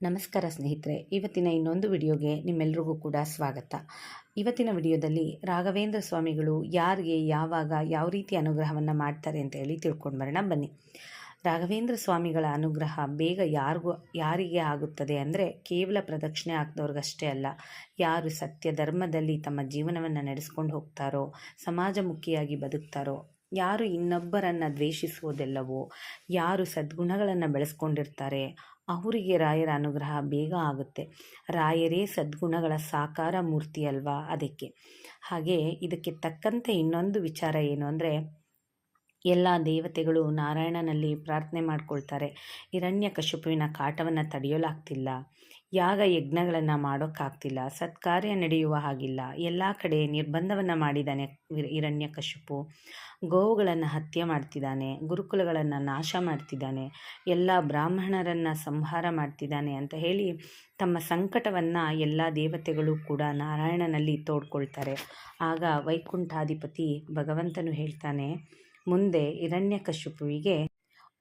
ನಮಸ್ಕಾರ ಸ್ನೇಹಿತರೆ, ಇವತ್ತಿನ ಇನ್ನೊಂದು ವಿಡಿಯೋಗೆ ನಿಮ್ಮೆಲ್ರಿಗೂ ಕೂಡ ಸ್ವಾಗತ. ಇವತ್ತಿನ ವಿಡಿಯೋದಲ್ಲಿ ರಾಘವೇಂದ್ರ ಸ್ವಾಮಿಗಳು ಯಾರಿಗೆ ಯಾವಾಗ ಯಾವ ರೀತಿ ಅನುಗ್ರಹವನ್ನು ಮಾಡ್ತಾರೆ ಅಂತ ಹೇಳಿ ತಿಳ್ಕೊಂಡು ಬರೋಣ ಬನ್ನಿ. ರಾಘವೇಂದ್ರ ಸ್ವಾಮಿಗಳ ಅನುಗ್ರಹ ಬೇಗ ಯಾರಿಗೆ ಆಗುತ್ತದೆ ಅಂದರೆ ಕೇವಲ ಪ್ರದಕ್ಷಿಣೆ ಹಾಕಿದವ್ರಿಗಷ್ಟೇ ಅಲ್ಲ, ಯಾರು ಸತ್ಯ ಧರ್ಮದಲ್ಲಿ ತಮ್ಮ ಜೀವನವನ್ನು ನಡೆಸ್ಕೊಂಡು ಹೋಗ್ತಾರೋ, ಸಮಾಜಮುಖಿಯಾಗಿ ಬದುಕ್ತಾರೋ, ಯಾರು ಇನ್ನೊಬ್ಬರನ್ನು ದ್ವೇಷಿಸುವುದೆಲ್ಲವೋ, ಯಾರು ಸದ್ಗುಣಗಳನ್ನು ಬೆಳೆಸ್ಕೊಂಡಿರ್ತಾರೆ ಅವರಿಗೆ ರಾಯರ ಅನುಗ್ರಹ ಬೇಗ ಆಗುತ್ತೆ. ರಾಯರೇ ಸದ್ಗುಣಗಳ ಸಾಕಾರ ಮೂರ್ತಿ ಅಲ್ವಾ, ಅದಕ್ಕೆ. ಹಾಗೆ ಇದಕ್ಕೆ ತಕ್ಕಂತೆ ಇನ್ನೊಂದು ವಿಚಾರ ಏನು ಅಂದರೆ, ಎಲ್ಲ ದೇವತೆಗಳು ನಾರಾಯಣನಲ್ಲಿ ಪ್ರಾರ್ಥನೆ ಮಾಡ್ಕೊಳ್ತಾರೆ. ಹಿರಣ್ಯಕಶಿಪುವಿನ ಕಾಟವನ್ನು ತಡೆಯಲಾಗ್ತಿಲ್ಲ, ಯಾಗ ಯಜ್ಞಗಳನ್ನು ಮಾಡೋಕ್ಕಾಗ್ತಿಲ್ಲ, ಸತ್ಕಾರ್ಯ ನಡೆಯುವ ಹಾಗಿಲ್ಲ, ಎಲ್ಲ ಕಡೆ ನಿರ್ಬಂಧವನ್ನು ಮಾಡಿದ್ದಾನೆ ಹಿರಣ್ಯಕಶಿಪು. ಗೋವುಗಳನ್ನು ಹತ್ಯೆ ಮಾಡ್ತಿದ್ದಾನೆ, ಗುರುಕುಲಗಳನ್ನು ನಾಶ ಮಾಡ್ತಿದ್ದಾನೆ, ಎಲ್ಲ ಬ್ರಾಹ್ಮಣರನ್ನು ಸಂಹಾರ ಮಾಡ್ತಿದ್ದಾನೆ ಅಂತ ಹೇಳಿ ತಮ್ಮ ಸಂಕಟವನ್ನು ಎಲ್ಲ ದೇವತೆಗಳು ಕೂಡ ನಾರಾಯಣನಲ್ಲಿ ತೋಡ್ಕೊಳ್ತಾರೆ. ಆಗ ವೈಕುಂಠಾಧಿಪತಿ ಭಗವಂತನು ಹೇಳ್ತಾನೆ, ಮುಂದೆ ಹಿರಣ್ಯಕಶಿಪುವಿಗೆ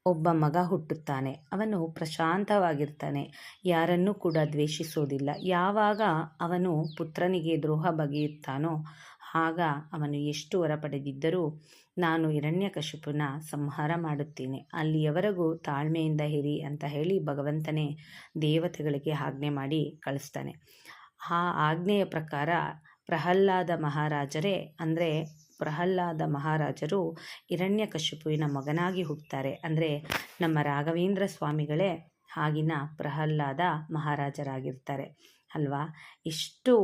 ಒಬ್ಬ ಮಗ ಹುಟ್ಟುತ್ತಾನೆ. ಅವನು ಪ್ರಶಾಂತವಾಗಿರ್ತಾನೆ, ಯಾರನ್ನೂ ಕೂಡ ದ್ವೇಷಿಸೋದಿಲ್ಲ. ಯಾವಾಗ ಅವನು ಪುತ್ರನಿಗೆ ದ್ರೋಹ ಬಗೆಯುತ್ತಾನೋ ಆಗ ಅವನು ಎಷ್ಟು ವರ ಪಡೆದಿದ್ದರೂ ನಾನು ಹಿರಣ್ಯಕಶಿಪುನ ಸಂಹಾರ ಮಾಡುತ್ತೇನೆ, ಅಲ್ಲಿಯವರೆಗೂ ತಾಳ್ಮೆಯಿಂದ ಇರಿ ಅಂತ ಹೇಳಿ ಭಗವಂತನೇ ದೇವತೆಗಳಿಗೆ ಆಜ್ಞೆ ಮಾಡಿ ಕಳಿಸ್ತಾನೆ. ಆ ಆಜ್ಞೆಯ ಪ್ರಕಾರ ಪ್ರಹ್ಲಾದ ಮಹಾರಾಜರು ಹಿರಣ್ಯಕಶಿಪುವಿನ ಮಗನಾಗಿ ಹುಟ್ಟುತ್ತಾರೆ. ಅಂದರೆ ನಮ್ಮ ರಾಘವೇಂದ್ರ ಸ್ವಾಮಿಗಳೇ ಆಗಿನ ಪ್ರಹ್ಲಾದ ಮಹಾರಾಜರಾಗಿರ್ತಾರೆ ಅಲ್ವಾ. ಇಷ್ಟು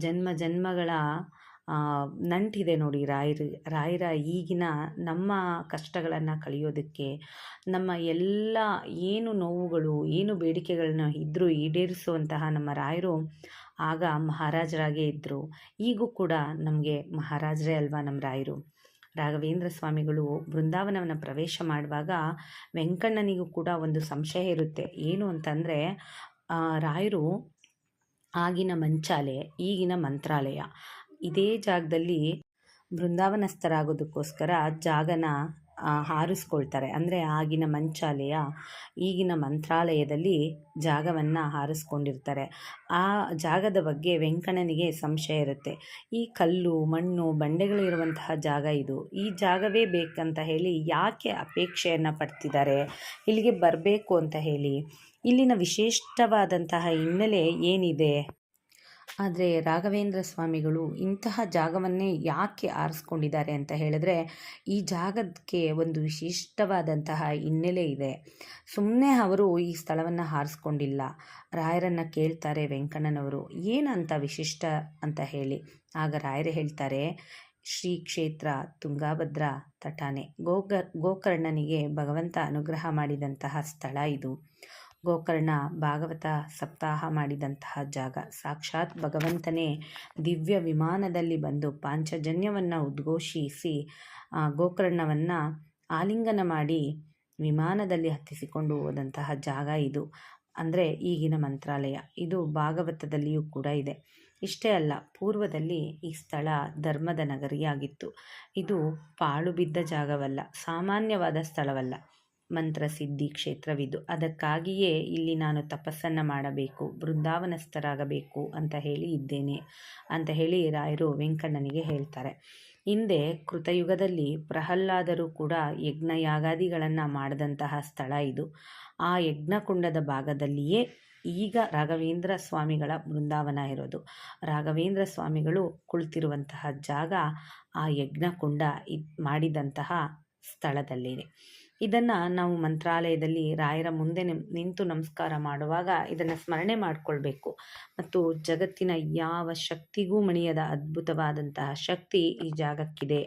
ಜನ್ಮಗಳ ನಂಟಿದೆ ನೋಡಿ ರಾಯರ ಈಗಿನ ನಮ್ಮ ಕಷ್ಟಗಳನ್ನು ಕಳೆಯೋದಕ್ಕೆ, ನಮ್ಮ ಎಲ್ಲ ಏನು ನೋವುಗಳು ಏನು ಬೇಡಿಕೆಗಳನ್ನ ಇದ್ದರೂ ಈಡೇರಿಸುವಂತಹ ನಮ್ಮ ರಾಯರು ಆಗ ಮಹಾರಾಜರಾಗೇ ಇದ್ದರು. ಈಗೂ ಕೂಡ ನಮಗೆ ಮಹಾರಾಜರೇ ಅಲ್ವಾ ನಮ್ಮ ರಾಯರು. ರಾಘವೇಂದ್ರ ಸ್ವಾಮಿಗಳು ಬೃಂದಾವನವನ್ನು ಪ್ರವೇಶ ಮಾಡುವಾಗ ವೆಂಕಣ್ಣನಿಗೂ ಕೂಡ ಒಂದು ಸಂಶಯ ಇರುತ್ತೆ. ಏನು ಅಂತಂದರೆ, ರಾಯರು ಆಗಿನ ಮಂಚಾಲೆ ಈಗಿನ ಮಂತ್ರಾಲಯ, ಇದೇ ಜಾಗದಲ್ಲಿ ಬೃಂದಾವನಸ್ಥರಾಗೋದಕ್ಕೋಸ್ಕರ ಜಾಗನ ಹಾರಿಸ್ಕೊಳ್ತಾರೆ. ಅಂದರೆ ಆಗಿನ ಮಂಚಾಲಯ ಈಗಿನ ಮಂತ್ರಾಲಯದಲ್ಲಿ ಜಾಗವನ್ನು ಹಾರಿಸ್ಕೊಂಡಿರ್ತಾರೆ. ಆ ಜಾಗದ ಬಗ್ಗೆ ವೆಂಕಣ್ಣನಿಗೆ ಸಂಶಯ ಇರುತ್ತೆ. ಈ ಕಲ್ಲು ಮಣ್ಣು ಬಂಡೆಗಳಿರುವಂತಹ ಜಾಗ ಇದು, ಈ ಜಾಗವೇ ಬೇಕಂತ ಹೇಳಿ ಯಾಕೆ ಅಪೇಕ್ಷೆಯನ್ನು ಪಡ್ತಿದ್ದಾರೆ, ಇಲ್ಲಿಗೆ ಬರಬೇಕು ಅಂತ ಹೇಳಿ, ಇಲ್ಲಿನ ವಿಶಿಷ್ಟವಾದಂತಹ ಹಿನ್ನೆಲೆ ಏನಿದೆ. ಆದರೆ ರಾಘವೇಂದ್ರ ಸ್ವಾಮಿಗಳು ಇಂತಹ ಜಾಗವನ್ನೇ ಯಾಕೆ ಆರಿಸ್ಕೊಂಡಿದ್ದಾರೆ ಅಂತ ಹೇಳಿದ್ರೆ, ಈ ಜಾಗಕ್ಕೆ ಒಂದು ವಿಶಿಷ್ಟವಾದಂತಹ ಹಿನ್ನೆಲೆ ಇದೆ. ಸುಮ್ಮನೆ ಅವರು ಈ ಸ್ಥಳವನ್ನು ಆರಿಸ್ಕೊಂಡಿಲ್ಲ. ರಾಯರನ್ನು ಕೇಳ್ತಾರೆ ವೆಂಕಣ್ಣನವರು, ಏನಂತ ವಿಶಿಷ್ಟ ಅಂತ ಹೇಳಿ. ಆಗ ರಾಯರೇ ಹೇಳ್ತಾರೆ, ಶ್ರೀ ಕ್ಷೇತ್ರ ತುಂಗಾಭದ್ರಾ ತಟಾನೆ, ಗೋಕರ್ಣನಿಗೆ ಭಗವಂತ ಅನುಗ್ರಹ ಮಾಡಿದಂತಹ ಸ್ಥಳ ಇದು. ಗೋಕರ್ಣ ಭಾಗವತ ಸಪ್ತಾಹ ಮಾಡಿದಂತಹ ಜಾಗ. ಸಾಕ್ಷಾತ್ ಭಗವಂತನೇ ದಿವ್ಯ ವಿಮಾನದಲ್ಲಿ ಬಂದು ಪಾಂಚಜನ್ಯವನ್ನು ಉದ್ಘೋಷಿಸಿ ಗೋಕರ್ಣವನ್ನು ಆಲಿಂಗನ ಮಾಡಿ ವಿಮಾನದಲ್ಲಿ ಹತ್ತಿಸಿಕೊಂಡು ಹೋದಂತಹ ಜಾಗ ಇದು. ಅಂದರೆ ಈಗಿನ ಮಂತ್ರಾಲಯ. ಇದು ಭಾಗವತದಲ್ಲಿಯೂ ಕೂಡ ಇದೆ. ಇಷ್ಟೇ ಅಲ್ಲ, ಪೂರ್ವದಲ್ಲಿ ಈ ಸ್ಥಳ ಧರ್ಮದ ನಗರಿಯಾಗಿತ್ತು. ಇದು ಪಾಳು ಬಿದ್ದ ಜಾಗವಲ್ಲ, ಸಾಮಾನ್ಯವಾದ ಸ್ಥಳವಲ್ಲ, ಮಂತ್ರಸಿದ್ಧಿ ಕ್ಷೇತ್ರವಿದು. ಅದಕ್ಕಾಗಿಯೇ ಇಲ್ಲಿ ನಾನು ತಪಸ್ಸನ್ನು ಮಾಡಬೇಕು, ಬೃಂದಾವನಸ್ಥರಾಗಬೇಕು ಅಂತ ಹೇಳಿ ಇದ್ದೇನೆ ಅಂತ ಹೇಳಿ ರಾಯರು ವೆಂಕಣ್ಣನಿಗೆ ಹೇಳ್ತಾರೆ. ಹಿಂದೆ ಕೃತಯುಗದಲ್ಲಿ ಪ್ರಹ್ಲಾದರು ಕೂಡ ಯಜ್ಞಯಾಗಾದಿಗಳನ್ನು ಮಾಡಿದಂತಹ ಸ್ಥಳ ಇದು. ಆ ಯಜ್ಞಕುಂಡದ ಭಾಗದಲ್ಲಿಯೇ ಈಗ ರಾಘವೇಂದ್ರ ಸ್ವಾಮಿಗಳ ಬೃಂದಾವನ ಇರೋದು. ರಾಘವೇಂದ್ರ ಸ್ವಾಮಿಗಳು ಕುಳಿತಿರುವಂತಹ ಜಾಗ ಆ ಯಜ್ಞಕುಂಡ ಮಾಡಿದಂತಹ ಸ್ಥಳದಲ್ಲಿದೆ. ಇದನ್ನು ನಾವು ಮಂತ್ರಾಲಯದಲ್ಲಿ ರಾಯರ ಮುಂದೆ ನಿಂತು ನಮಸ್ಕಾರ ಮಾಡುವಾಗ ಇದನ್ನು ಸ್ಮರಣೆ ಮಾಡಿಕೊಳ್ಬೇಕು. ಮತ್ತು ಜಗತ್ತಿನ ಯಾವ ಶಕ್ತಿಗೂ ಮಣಿಯದ ಅದ್ಭುತವಾದಂತಹ ಶಕ್ತಿ ಈ ಜಾಗಕ್ಕಿದೆ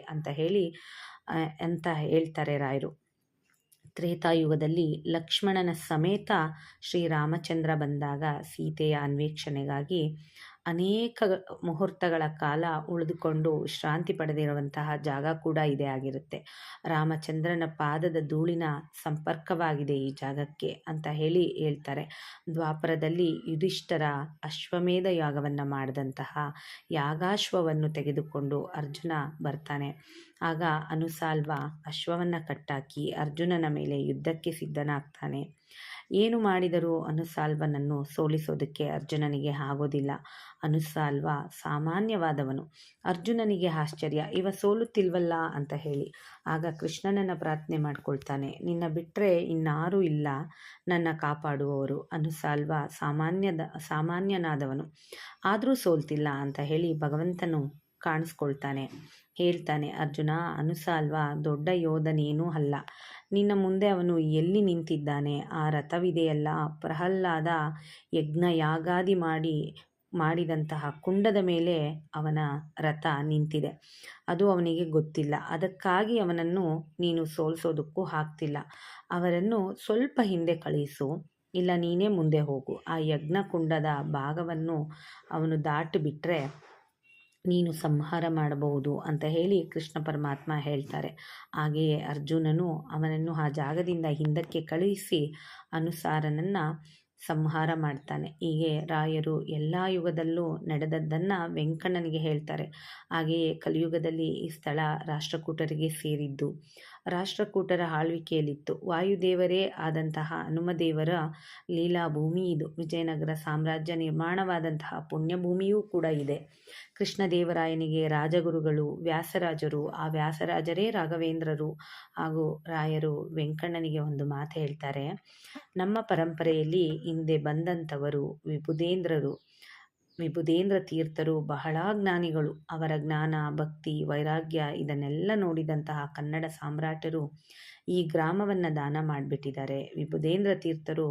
ಅಂತ ಹೇಳ್ತಾರೆ ರಾಯರು. ತ್ರೇತಾಯುಗದಲ್ಲಿ ಲಕ್ಷ್ಮಣನ ಸಮೇತ ಶ್ರೀರಾಮಚಂದ್ರ ಬಂದಾಗ ಸೀತೆಯ ಅನ್ವೇಷಣೆಗಾಗಿ ಅನೇಕ ಮುಹೂರ್ತಗಳ ಕಾಲ ಉಳಿದುಕೊಂಡು ವಿಶ್ರಾಂತಿ ಪಡೆದಿರುವಂತಹ ಜಾಗ ಕೂಡ ಇದೇ ಆಗಿರುತ್ತೆ. ರಾಮಚಂದ್ರನ ಪಾದದ ಧೂಳಿನ ಸಂಪರ್ಕವಾಗಿದೆ ಈ ಜಾಗಕ್ಕೆ ಅಂತ ಹೇಳ್ತಾರೆ. ದ್ವಾಪರದಲ್ಲಿ ಯುಧಿಷ್ಠರ ಅಶ್ವಮೇಧ ಯಾಗವನ್ನು ಮಾಡಿದಂತಹ ಯಾಗಾಶ್ವವನ್ನು ತೆಗೆದುಕೊಂಡು ಅರ್ಜುನ ಬರ್ತಾನೆ. ಆಗ ಅನುಸಾಲ್ವ ಅಶ್ವವನ್ನು ಕಟ್ಟಾಕಿ ಅರ್ಜುನನ ಮೇಲೆ ಯುದ್ಧಕ್ಕೆ ಸಿದ್ಧನಾಗ್ತಾನೆ. ಏನು ಮಾಡಿದರೂ ಅನುಸಾಲ್ವನನ್ನು ಸೋಲಿಸೋದಕ್ಕೆ ಅರ್ಜುನನಿಗೆ ಆಗೋದಿಲ್ಲ. ಅನುಸಾಲ್ವ ಸಾಮಾನ್ಯವಾದವನು. ಅರ್ಜುನನಿಗೆ ಆಶ್ಚರ್ಯ, ಇವ ಸೋಲುತ್ತಿಲ್ವಲ್ಲ ಅಂತ ಹೇಳಿ. ಆಗ ಕೃಷ್ಣನನ್ನು ಪ್ರಾರ್ಥನೆ ಮಾಡ್ಕೊಳ್ತಾನೆ, ನಿನ್ನ ಬಿಟ್ಟರೆ ಇನ್ನಾರೂ ಇಲ್ಲ ನನ್ನ ಕಾಪಾಡುವವರು. ಅನುಸಾಲ್ವ ಸಾಮಾನ್ಯನಾದವನು, ಆದರೂ ಸೋಲ್ತಿಲ್ಲ ಅಂತ ಹೇಳಿ ಭಗವಂತನು ಕಾಣಿಸ್ಕೊಳ್ತಾನೆ. ಹೇಳ್ತಾನೆ, ಅರ್ಜುನ, ಅನುಸಾಲ್ವ ದೊಡ್ಡ ಯೋಧನೇನೂ ಅಲ್ಲ. ನಿನ್ನ ಮುಂದೆ ಅವನು ಎಲ್ಲಿ ನಿಂತಿದ್ದಾನೆ? ಆ ರಥವಿದೆಯಲ್ಲ, ಪ್ರಹ್ಲಾದ ಯಜ್ಞಯಾಗಾದಿ ಮಾಡಿದಂತಹ ಕುಂಡದ ಮೇಲೆ ಅವನ ರಥ ನಿಂತಿದೆ. ಅದು ಅವನಿಗೆ ಗೊತ್ತಿಲ್ಲ. ಅದಕ್ಕಾಗಿ ಅವನನ್ನು ನೀನು ಸೋಲಿಸೋದಕ್ಕೂ ಆಗ್ತಿಲ್ಲ. ಅವರನ್ನು ಸ್ವಲ್ಪ ಹಿಂದೆ ಕಳುಹಿಸು, ಇಲ್ಲ ನೀನೇ ಮುಂದೆ ಹೋಗು. ಆ ಯಜ್ಞಕುಂಡದ ಭಾಗವನ್ನು ಅವನು ದಾಟಿಬಿಟ್ರೆ ನೀನು ಸಂಹಾರ ಮಾಡಬಹುದು ಅಂತ ಹೇಳಿ ಕೃಷ್ಣ ಪರಮಾತ್ಮ ಹೇಳ್ತಾರೆ. ಹಾಗೆಯೇ ಅರ್ಜುನನು ಅವನನ್ನು ಆ ಜಾಗದಿಂದ ಹಿಂದಕ್ಕೆ ಕಳುಹಿಸಿ ಅನುಸಾರನನ್ನು ಸಂಹಾರ ಮಾಡ್ತಾನೆ. ಹೀಗೆ ರಾಯರು ಎಲ್ಲ ಯುಗದಲ್ಲೂ ನಡೆದದ್ದನ್ನು ವೆಂಕಣ್ಣನಿಗೆ ಹೇಳ್ತಾರೆ. ಹಾಗೆಯೇ ಕಲಿಯುಗದಲ್ಲಿ ಈ ಸ್ಥಳ ರಾಷ್ಟ್ರಕೂಟರಿಗೆ ಸೇರಿದ್ದು. ರಾಷ್ಟ್ರಕೂಟರ ಆಳ್ವಿಕೆಯಲ್ಲಿತ್ತು. ವಾಯುದೇವರೇ ಆದಂತಹ ಹನುಮದೇವರ ಲೀಲಾಭೂಮಿ ಇದು. ವಿಜಯನಗರ ಸಾಮ್ರಾಜ್ಯ ನಿರ್ಮಾಣವಾದಂತಹ ಪುಣ್ಯಭೂಮಿಯೂ ಕೂಡ ಇದೆ. ಕೃಷ್ಣದೇವರಾಯನಿಗೆ ರಾಜಗುರುಗಳು ವ್ಯಾಸರಾಜರು, ಆ ವ್ಯಾಸರಾಜರೇ ರಾಘವೇಂದ್ರರು. ಹಾಗೂ ರಾಯರು ವೆಂಕಣ್ಣನಿಗೆ ಒಂದು ಮಾತು ಹೇಳ್ತಾರೆ, ನಮ್ಮ ಪರಂಪರೆಯಲ್ಲಿ ಹಿಂದೆ ಬಂದಂಥವರು ವಿಬುಧೇಂದ್ರ ತೀರ್ಥರು ಬಹಳ ಜ್ಞಾನಿಗಳು. ಅವರ ಜ್ಞಾನ, ಭಕ್ತಿ, ವೈರಾಗ್ಯ ಇದನ್ನೆಲ್ಲ ನೋಡಿದಂತಹ ಕನ್ನಡ ಸಾಮ್ರಾಟರು ಈ ಗ್ರಾಮವನ್ನು ದಾನ ಮಾಡಿಬಿಟ್ಟಿದ್ದಾರೆ. ವಿಬುಧೇಂದ್ರ ತೀರ್ಥರು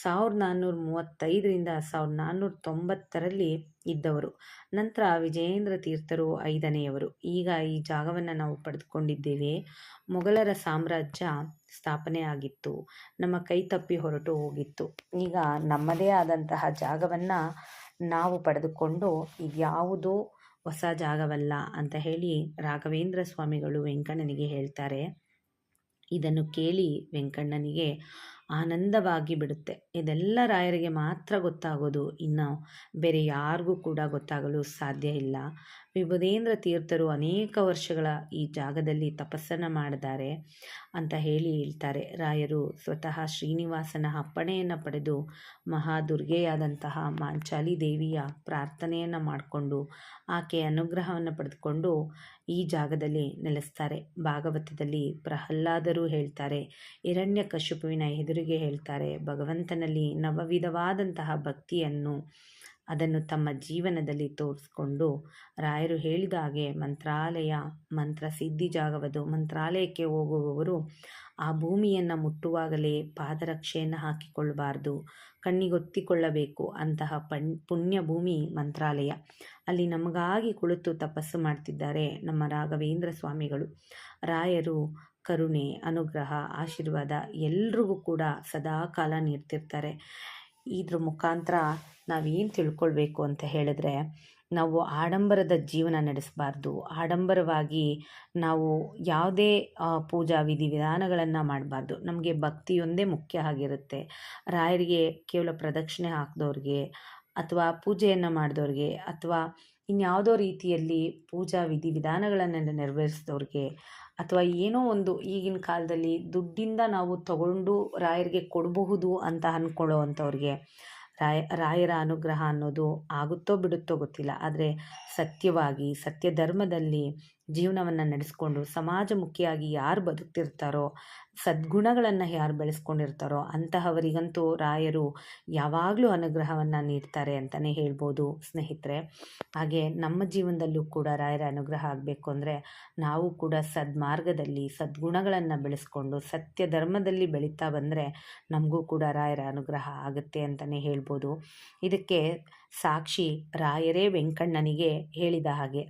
1435ರಿಂದ 1490ರಲ್ಲಿ ಇದ್ದವರು. ನಂತರ ವಿಜಯೇಂದ್ರ ತೀರ್ಥರು 5ನೇಯವರು. ಈಗ ಈ ಜಾಗವನ್ನು ನಾವು ಪಡೆದುಕೊಂಡಿದ್ದೇವೆ. ಮೊಘಲರ ಸಾಮ್ರಾಜ್ಯ ಸ್ಥಾಪನೆ ಆಗಿತ್ತು, ನಮ್ಮ ಕೈ ತಪ್ಪಿ ಹೊರಟು ಹೋಗಿತ್ತು. ಈಗ ನಮ್ಮದೇ ಆದಂತಹ ಜಾಗವನ್ನು ನಾವು ಪಡೆದುಕೊಂಡು ಇದ್ಯಾವುದೋ ಹೊಸ ಜಾಗವಲ್ಲ ಅಂತ ಹೇಳಿ ರಾಘವೇಂದ್ರ ಸ್ವಾಮಿಗಳು ವೆಂಕಣ್ಣನಿಗೆ ಹೇಳ್ತಾರೆ. ಇದನ್ನು ಕೇಳಿ ವೆಂಕಣ್ಣನಿಗೆ ಆನಂದವಾಗಿ ಬಿಡುತ್ತೆ. ಇದೆಲ್ಲ ರಾಯರಿಗೆ ಮಾತ್ರ ಗೊತ್ತಾಗೋದು, ಇನ್ನು ಬೇರೆ ಯಾರಿಗೂ ಕೂಡ ಗೊತ್ತಾಗಲು ಸಾಧ್ಯ ಇಲ್ಲ. ವಿಬುಧೇಂದ್ರ ತೀರ್ಥರು ಅನೇಕ ವರ್ಷಗಳ ಈ ಜಾಗದಲ್ಲಿ ತಪಸ್ಸನ್ನು ಮಾಡಿದ್ದಾರೆ ಅಂತ ಹೇಳ್ತಾರೆ. ರಾಯರು ಸ್ವತಃ ಶ್ರೀನಿವಾಸನ ಅಪ್ಪಣೆಯನ್ನು ಪಡೆದು ಮಹಾದುರ್ಗೆಯಾದಂತಹ ಮಾಂಚಾಲಿ ದೇವಿಯ ಪ್ರಾರ್ಥನೆಯನ್ನು ಮಾಡಿಕೊಂಡು ಆಕೆಯ ಅನುಗ್ರಹವನ್ನು ಪಡೆದುಕೊಂಡು ಈ ಜಾಗದಲ್ಲಿ ನೆಲೆಸ್ತಾರೆ. ಭಾಗವತದಲ್ಲಿ ಪ್ರಹ್ಲಾದರು ಹೇಳ್ತಾರೆ, ಹಿರಣ್ಯಕಶಿಪುವಿನ ಎದುರಿಗೆ ಹೇಳ್ತಾರೆ, ಭಗವಂತನಲ್ಲಿ ನವವಿಧವಾದಂತಹ ಭಕ್ತಿಯನ್ನು ಅದನ್ನು ತಮ್ಮ ಜೀವನದಲ್ಲಿ ತೋರಿಸ್ಕೊಂಡು ರಾಯರು ಹೇಳಿದ ಹಾಗೆ ಮಂತ್ರಾಲಯ ಮಂತ್ರ ಸಿದ್ಧಿ ಜಾಗವದು. ಮಂತ್ರಾಲಯಕ್ಕೆ ಹೋಗುವವರು ಆ ಭೂಮಿಯನ್ನು ಮುಟ್ಟುವಾಗಲೇ ಪಾದರಕ್ಷೆಯನ್ನು ಹಾಕಿಕೊಳ್ಳಬಾರ್ದು, ಕಣ್ಣಿಗೊತ್ತಿಕೊಳ್ಳಬೇಕು. ಅಂತಹ ಪುಣ್ಯ ಭೂಮಿ ಮಂತ್ರಾಲಯ. ಅಲ್ಲಿ ನಮಗಾಗಿ ಕುಳಿತು ತಪಸ್ಸು ಮಾಡ್ತಿದ್ದಾರೆ ನಮ್ಮ ರಾಘವೇಂದ್ರ ಸ್ವಾಮಿಗಳು. ರಾಯರು ಕರುಣೆ, ಅನುಗ್ರಹ, ಆಶೀರ್ವಾದ ಎಲ್ರಿಗೂ ಕೂಡ ಸದಾ ಕಾಲ ನೀಡ್ತಿರ್ತಾರೆ. ಇದ್ರ ಮುಖಾಂತರ ನಾವೇನು ತಿಳ್ಕೊಳ್ಬೇಕು ಅಂತ ಹೇಳಿದ್ರೆ, ನಾವು ಆಡಂಬರದ ಜೀವನ ನಡೆಸಬಾರ್ದು. ಆಡಂಬರವಾಗಿ ನಾವು ಯಾವುದೇ ಪೂಜಾ ವಿಧಾನಗಳನ್ನು ಮಾಡಬಾರ್ದು. ನಮಗೆ ಭಕ್ತಿಯೊಂದೇ ಮುಖ್ಯ ಆಗಿರುತ್ತೆ. ರಾಯರಿಗೆ ಕೇವಲ ಪ್ರದಕ್ಷಿಣೆ ಹಾಕಿದವ್ರಿಗೆ ಅಥವಾ ಪೂಜೆಯನ್ನು ಮಾಡಿದವ್ರಿಗೆ ಅಥವಾ ಇನ್ಯಾವುದೋ ರೀತಿಯಲ್ಲಿ ಪೂಜಾ ವಿಧಾನಗಳನ್ನು ನೆರವೇರಿಸಿದವ್ರಿಗೆ ಅಥವಾ ಏನೋ ಒಂದು ಈಗಿನ ಕಾಲದಲ್ಲಿ ದುಡ್ಡಿಂದ ನಾವು ತಗೊಂಡು ರಾಯರಿಗೆ ಕೊಡಬಹುದು ಅಂತ ಅಂದ್ಕೊಳ್ಳೋ ಅಂಥವ್ರಿಗೆ ರಾಯರ ಅನುಗ್ರಹ ಅನ್ನೋದು ಆಗುತ್ತೋ ಬಿಡುತ್ತೋ ಗೊತ್ತಿಲ್ಲ. ಆದರೆ ಸತ್ಯವಾಗಿ ಸತ್ಯ ಧರ್ಮದಲ್ಲಿ ಜೀವನವನ್ನು ನಡೆಸ್ಕೊಂಡು ಸಮಾಜಮುಖಿಯಾಗಿ ಯಾರು ಬದುಕ್ತಿರ್ತಾರೋ, ಸದ್ಗುಣಗಳನ್ನು ಯಾರು ಬೆಳೆಸ್ಕೊಂಡಿರ್ತಾರೋ ಅಂತಹವರಿಗಂತೂ ರಾಯರು ಯಾವಾಗಲೂ ಅನುಗ್ರಹವನ್ನು ನೀಡ್ತಾರೆ ಅಂತಲೇ ಹೇಳ್ಬೋದು ಸ್ನೇಹಿತರೆ. ಹಾಗೆ ನಮ್ಮ ಜೀವನದಲ್ಲೂ ಕೂಡ ರಾಯರ ಅನುಗ್ರಹ ಆಗಬೇಕು ಅಂದರೆ ನಾವು ಕೂಡ ಸದ್ಮಾರ್ಗದಲ್ಲಿ ಸದ್ಗುಣಗಳನ್ನು ಬೆಳೆಸ್ಕೊಂಡು ಸತ್ಯ ಧರ್ಮದಲ್ಲಿ ಬೆಳೀತಾ ಬಂದರೆ ನಮಗೂ ಕೂಡ ರಾಯರ ಅನುಗ್ರಹ ಆಗುತ್ತೆ ಅಂತಲೇ ಹೇಳ್ಬೋದು. ಇದಕ್ಕೆ ಸಾಕ್ಷಿ ರಾಯರೇ ವೆಂಕಣ್ಣನಿಗೆ ಹೇಳಿದ ಹಾಗೆ.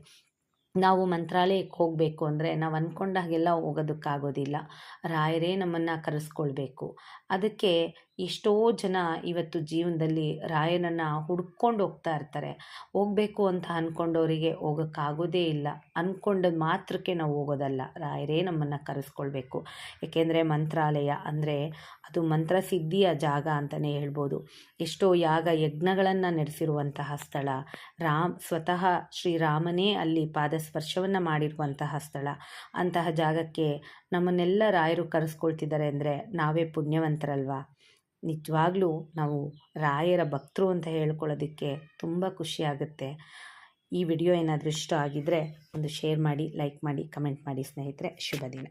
ನಾವು ಮಂತ್ರಾಲಯಕ್ಕೆ ಹೋಗಬೇಕು ಅಂದರೆ ನಾವು ಅಂದ್ಕೊಂಡ ಹಾಗೆಲ್ಲ ಹೋಗೋದಕ್ಕಾಗೋದಿಲ್ಲ. ರಾಯರೇ ನಮ್ಮನ್ನು ಕರೆಸ್ಕೊಳ್ಬೇಕು. ಅದಕ್ಕೆ ಎಷ್ಟೋ ಜನ ಇವತ್ತು ಜೀವನದಲ್ಲಿ ರಾಯನನ್ನು ಹುಡ್ಕೊಂಡು ಹೋಗ್ತಾ ಇರ್ತಾರೆ. ಹೋಗಬೇಕು ಅಂತ ಅಂದ್ಕೊಂಡವರಿಗೆ ಹೋಗೋಕ್ಕಾಗೋದೇ ಇಲ್ಲ. ಅಂದ್ಕೊಂಡದ್ದು ಮಾತ್ರಕ್ಕೆ ನಾವು ಹೋಗೋದಲ್ಲ, ರಾಯರೇ ನಮ್ಮನ್ನು ಕರೆಸ್ಕೊಳ್ಬೇಕು. ಏಕೆಂದರೆ ಮಂತ್ರಾಲಯ ಅಂದರೆ ಅದು ಮಂತ್ರಸಿದ್ಧಿಯ ಜಾಗ ಅಂತಲೇ ಹೇಳ್ಬೋದು. ಎಷ್ಟೋ ಯಾಗ ಯಜ್ಞಗಳನ್ನು ನಡೆಸಿರುವಂತಹ ಸ್ಥಳ. ಸ್ವತಃ ಶ್ರೀರಾಮನೇ ಅಲ್ಲಿ ಪಾದಸ್ಪರ್ಶವನ್ನು ಮಾಡಿರುವಂತಹ ಸ್ಥಳ. ಅಂತಹ ಜಾಗಕ್ಕೆ ನಮ್ಮನ್ನೆಲ್ಲ ರಾಯರು ಕರೆಸ್ಕೊಳ್ತಿದ್ದಾರೆ ಅಂದರೆ ನಾವೇ ಪುಣ್ಯವಂತರಲ್ವಾ. ನಿಜವಾಗ್ಲೂ ನಾವು ರಾಯರ ಭಕ್ತರು ಅಂತ ಹೇಳ್ಕೊಳ್ಳೋದಕ್ಕೆ ತುಂಬ ಖುಷಿಯಾಗುತ್ತೆ. ಈ ವಿಡಿಯೋ ಏನಾದರೂ ಇಷ್ಟ ಆಗಿದ್ದರೆ ಒಂದು ಶೇರ್ ಮಾಡಿ, ಲೈಕ್ ಮಾಡಿ, ಕಮೆಂಟ್ ಮಾಡಿ ಸ್ನೇಹಿತರೆ. ಶುಭ ದಿನ.